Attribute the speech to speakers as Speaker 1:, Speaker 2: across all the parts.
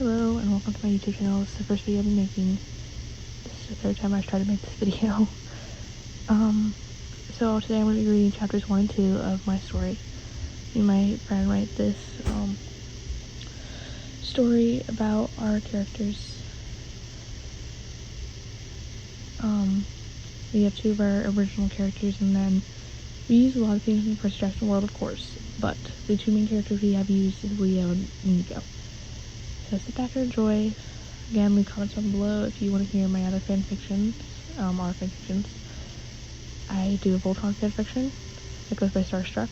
Speaker 1: Hello and welcome to my YouTube channel. This is the first video I've been making. This is the third time I've tried to make this video. So today I'm going to be reading chapters 1 and 2 of my story. Me and my friend write this story about our characters. We have two of our original characters, and then we use a lot of things in the Percy Jackson world, of course, but the two main characters we have used is Leo and Inigo. So sit back and enjoy. Again, leave comments down below if you want to hear my other fanfictions, our fanfictions. I do a Voltron fanfiction that goes by Starstruck,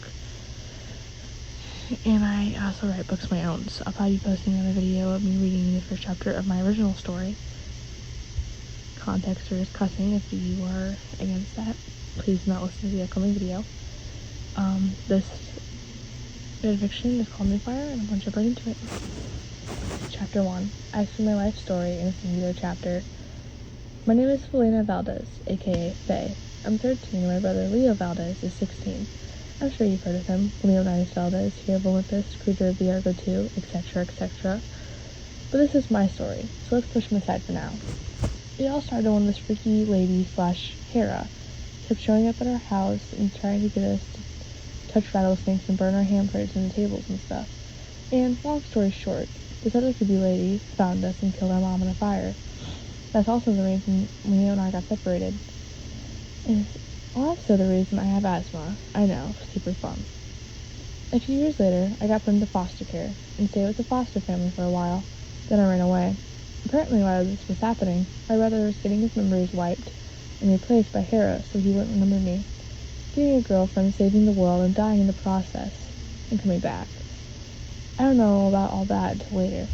Speaker 1: and I also write books of my own. So I'll probably be posting another video of me reading the first chapter of my original story. Context is cussing. If you are against that, please do not listen to the upcoming video. This fanfiction is called Moonfire, and I'm going to jump right into it. Chapter 1. I explain my life story in a singular chapter. My name is Felina Valdez, aka Faye. I'm 13 and my brother Leo Valdez is 16. I'm sure you've heard of him. Leonidas Valdez, hero of Olympus, creator of the Argo 2, etc., etc. But this is my story, so let's push him aside for now. It all started when this freaky lady / Hera kept showing up at our house and trying to get us to touch rattlesnakes and burn our hampers and the tables and stuff. And long story short, this other creepy lady found us and killed our mom in a fire. That's also the reason Leo and I got separated. And also the reason I have asthma. I know, super fun. A few years later, I got put into foster care and stayed with the foster family for a while. Then I ran away. Apparently while this was happening, my brother was getting his memories wiped and replaced by Hera so he wouldn't remember me. Getting a girlfriend, saving the world, and dying in the process, and coming back. I don't know about all that until later.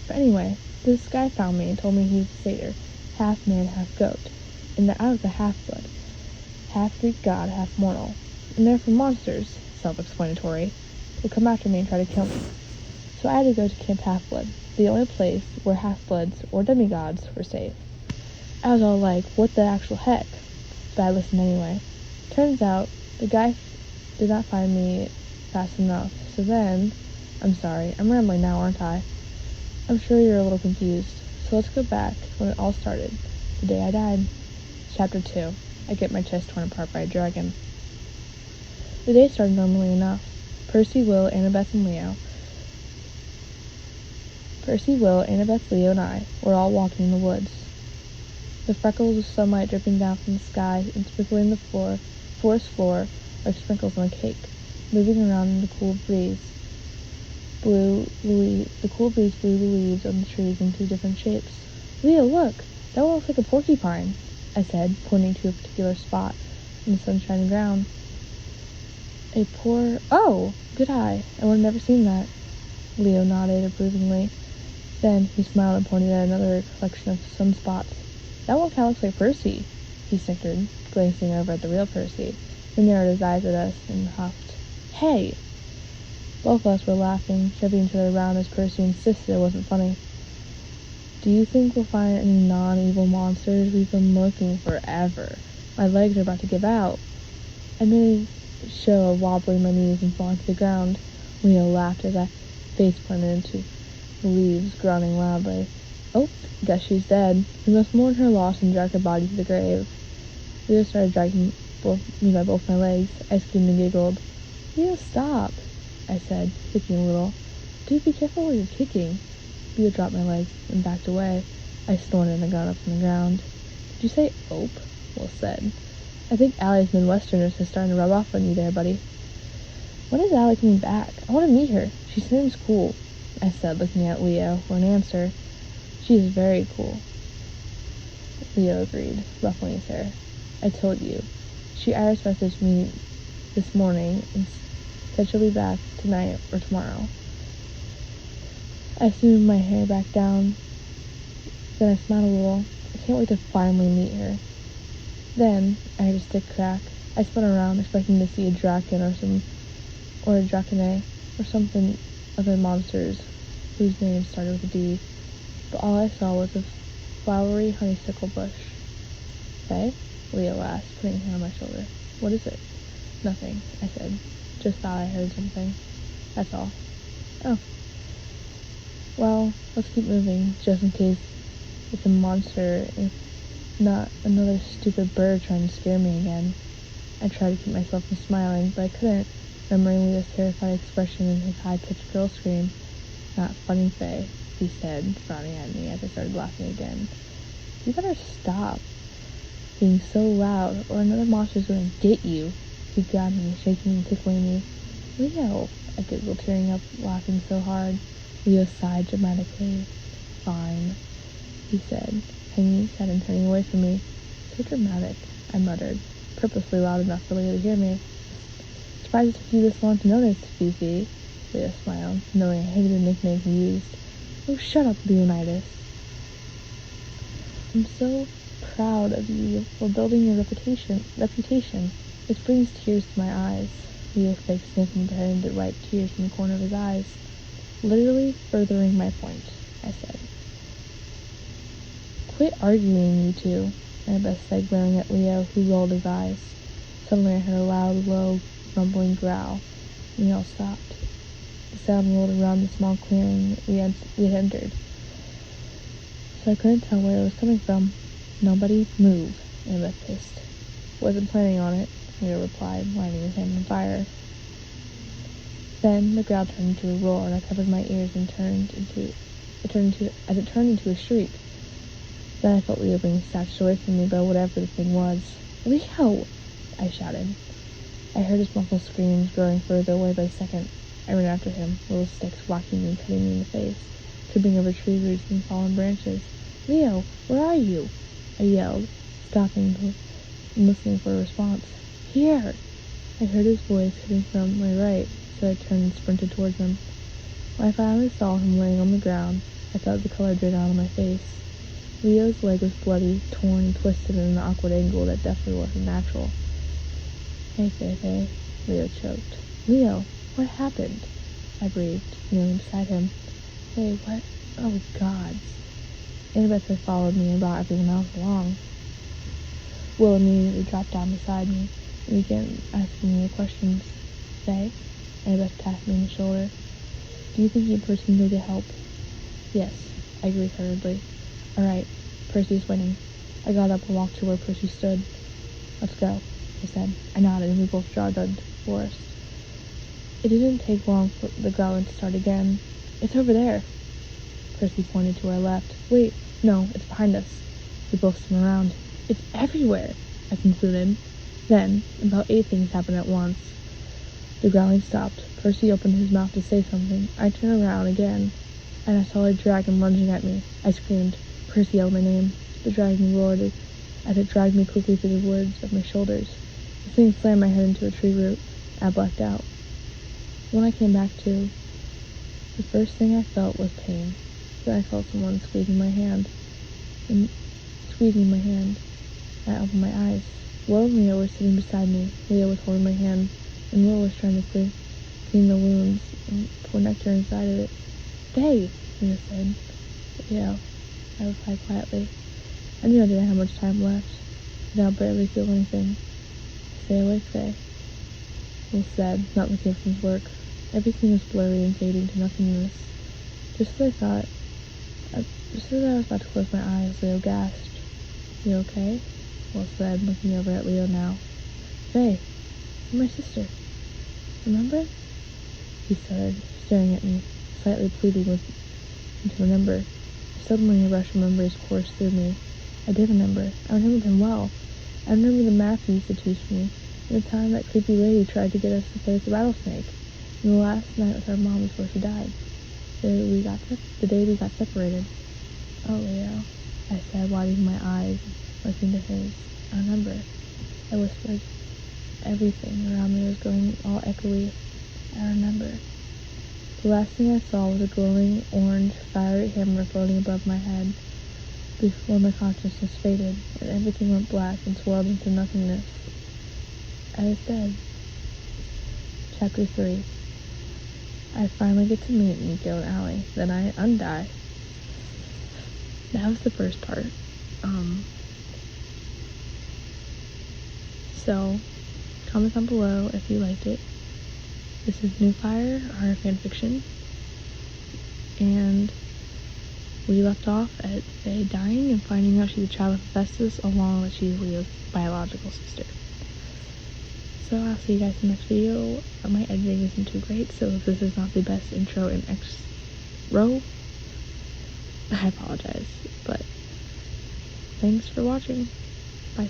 Speaker 1: But anyway, this guy found me and told me he was a satyr, half man, half goat, and that I was a half-blood, half Greek god, half mortal, and therefore monsters, self-explanatory, would come after me and try to kill me. So I had to go to Camp Half-Blood, the only place where half-bloods or demigods were safe. I was all like, what the actual heck? But I listened anyway. Turns out, the guy did not find me fast enough, so then, I'm sorry, I'm rambling now, aren't I? I'm sure you're a little confused, so let's go back when it all started, the day I died. Chapter 2. I get my chest torn apart by a dragon. The day started normally enough. Percy, Will, Annabeth, Leo, and I were all walking in the woods. The freckles of sunlight dripping down from the sky and sprinkling the forest floor like sprinkles on a cake, moving around in the cool breeze. The cool breeze blew the leaves on the trees into different shapes. Leo, look! That one looks like a porcupine, I said, pointing to a particular spot in the sunshiny ground. Oh! Good eye! I would have never seen that. Leo nodded approvingly. Then he smiled and pointed at another collection of sunspots. That one kind of looks like Percy, he snickered, glancing over at the real Percy, who narrowed his eyes at us and huffed. Hey! Both of us were laughing, shoving each other around as Percy insisted it wasn't funny. Do you think we'll find any non-evil monsters? We've been looking forever. My legs are about to give out. I made a show of wobbling my knees and falling to the ground. Leo laughed as I face planted into the leaves, groaning loudly. Oh, guess she's dead. We must mourn her loss and drag her body to the grave. Leo started dragging me by both my legs. I screamed and giggled. Leo, stop, I said, kicking a little. Dude, be careful where you're kicking. Leo dropped my legs and backed away. I snorted and got up from the ground. Did you say ope? Will said. I think Allie's Midwesterners is starting to rub off on you there, buddy. When is Allie coming back? I want to meet her. She seems cool, I said, looking at Leo for an answer. She is very cool. Leo agreed, ruffling his hair. I told you. She iris messaged me this morning and said she'll be back tonight or tomorrow. I smoothed my hair back down. Then I smiled a little. I can't wait to finally meet her. Then I heard a stick crack. I spun around, expecting to see a Draken or a Drakene, or something other monsters whose names started with a D. But all I saw was a flowery honeysuckle bush. Faye? Leo asked, putting a hand on my shoulder. What is it? Nothing, I said. Just thought I heard something. That's all. Oh. Well, let's keep moving, just in case it's a monster, if not another stupid bird trying to scare me again. I tried to keep myself from smiling, but I couldn't, remembering Leo's terrified expression and his high-pitched girl scream. Not funny, Faye, he said, frowning at me as I started laughing again. You better stop being so loud, or another monster's going to get you. He grabbed me, shaking and tickling me. Leo, I giggled, tearing up, laughing so hard. Leo sighed dramatically. Fine, he said, hanging his head and turning away from me. So dramatic, I muttered, purposely loud enough for Leo to hear me. Surprised it took you this long to notice, Fifi. Leo smiled, knowing I hated the nickname he used. Oh, shut up, Leonidas. I'm so proud of you for building your reputation. It brings tears to my eyes. Leo faked sniffing and pretended to wipe tears from the corner of his eyes. Literally furthering my point, I said. Quit arguing, you two, Annabeth said, glaring at Leo, who rolled his eyes. Suddenly I heard a loud, low, rumbling growl. We all stopped. The sound rolled around the small clearing we had entered, so I couldn't tell where it was coming from. Nobody move, Annabeth hissed. Wasn't planning on it, Leo replied, lighting his hand on fire. Then the growl turned into a roar, and I covered my ears and turned into a shriek. Then I felt Leo being snatched away from me by whatever the thing was. Leo! I shouted. I heard his muffled screams growing further away by the second. I ran after him, little sticks whacking me and cutting me in the face, tripping over tree roots and fallen branches. Leo, where are you? I yelled, stopping and listening for a response. Here! I heard his voice coming from my right, so I turned and sprinted towards him. When I finally saw him laying on the ground, I felt the color drain out of my face. Leo's leg was bloody, torn, and twisted in an awkward angle that definitely wasn't natural. Hey, Faye, Leo choked. Leo, what happened? I breathed, kneeling beside him. Hey, what? Oh, gods. Annabeth had followed me and brought everyone else along. Will immediately dropped down beside me and began asking me questions. Faye? Annabeth tapped me on the shoulder. Do you think you and Percy need to help? Yes, I agreed hurriedly. Alright, Percy's winning. I got up and walked to where Percy stood. Let's go, I said. I nodded and we both jogged into the forest. It didn't take long for the growling to start again. It's over there. Percy pointed to our left. Wait, no, it's behind us. We both spun around. It's everywhere, I concluded. Then, about 8 things happened at once. The growling stopped. Percy opened his mouth to say something. I turned around again, and I saw a dragon lunging at me. I screamed. Percy yelled my name. The dragon roared as it dragged me quickly through the woods of my shoulders. The thing slammed my head into a tree root. I blacked out. When I came back to, the first thing I felt was pain. Then I felt someone squeezing my hand. I opened my eyes. Will and Leo were sitting beside me. Leo was holding my hand, and Will was trying to clean the wounds and pour nectar inside of it. Faye, Leo said. Yeah, I replied quietly. I knew I didn't have much time left. I now barely feel anything. Stay awake, Faye, Will said, not looking from his work. Everything was blurry and fading to nothingness. Just as I was about to close my eyes, Leo gasped. You okay? Will said, looking over at Leo now. Faye, you're my sister. Remember? He said, staring at me, slightly pleading with me to remember. Suddenly a rush of memories coursed through me. I did remember. I remembered him well. I remember the math he used to teach me, and the time that creepy lady tried to get us to play with the rattlesnake, and the last night with our mom before she died. The day we got separated. Oh, Leo, I said, wiping my eyes, looking to his. I remember. I whispered. Everything around me was going all echoey. I remember. The last thing I saw was a glowing, orange, fiery hammer floating above my head before my consciousness faded, and everything went black and swirled into nothingness. I was dead. Chapter 3. I finally get to meet Nico and Allie. Then I undie. That was the first part. So, comment down below if you liked it. This is New Fire, our fanfiction. and we left off at Faye dying and finding out she's a child of Hephaestus, along that she's Leo's biological sister. So I'll see you guys in the next video. My editing isn't too great, so if this is not the best intro in X row, I apologize, but thanks for watching. Bye.